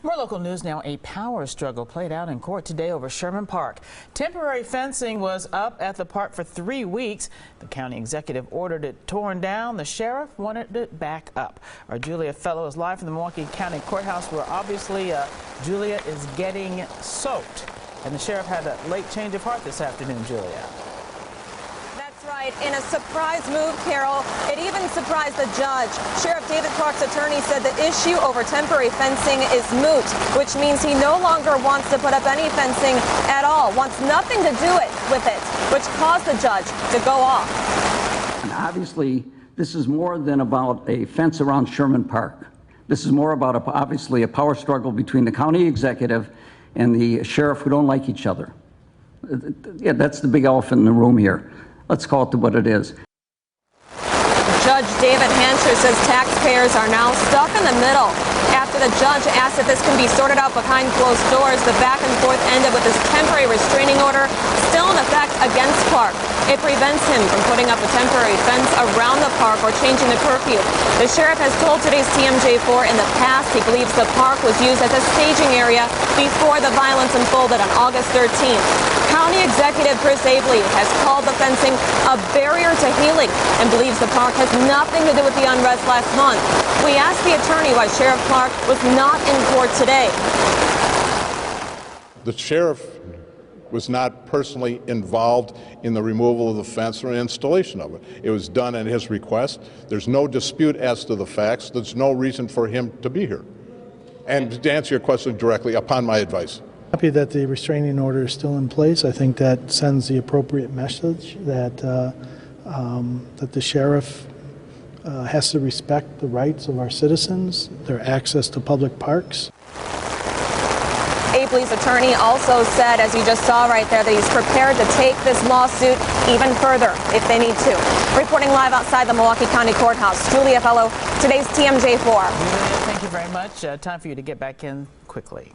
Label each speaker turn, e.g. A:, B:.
A: More local news now. A power struggle played out in court today over Sherman Park. Temporary fencing was up at the park for 3 weeks. The county executive ordered it torn down. The sheriff wanted it back up. Our Julia Fellow is live from the Milwaukee County Courthouse, where obviously Julia is getting soaked. And the sheriff had a late change of heart this afternoon, Julia.
B: Right. In a surprise move, Carol, it even surprised the judge. Sheriff David Clark's attorney said the issue over temporary fencing is moot, which means he no longer wants to put up any fencing at all, wants nothing to do with it, which caused the judge to go off.
C: And obviously, this is more than about a fence around Sherman Park. This is more about, obviously, a power struggle between the county executive and the sheriff who don't like each other. Yeah, that's the big elephant in the room here. Let's call it what it is.
B: Judge David Hansher says taxpayers are now stuck in the middle. After the judge asked if this can be sorted out behind closed doors, the back and forth ended with this temporary restraining order still in effect against Clark. It prevents him from putting up a temporary fence around the park or changing the curfew. The sheriff has told today's TMJ4 in the past he believes the park was used as a staging area before the violence unfolded on August 13th. County Executive Chris Abley has called the fencing a barrier to healing and believes the park has nothing to do with the unrest last month. We asked the attorney why Sheriff Clark was not in court today.
D: The sheriff was not personally involved in the removal of the fence or installation of it. It was done at his request. There's no dispute as to the facts. There's no reason for him to be here. And to answer your question directly, upon my advice.
E: Happy that the restraining order is still in place. I think that sends the appropriate message that that the sheriff has to respect the rights of our citizens, their access to public parks.
B: Abley's attorney also said, as you just saw right there, that he's prepared to take this lawsuit even further if they need to. Reporting live outside the Milwaukee County Courthouse, Julia Fellow, today's TMJ4.
A: Thank you very much. Time for you to get back in quickly.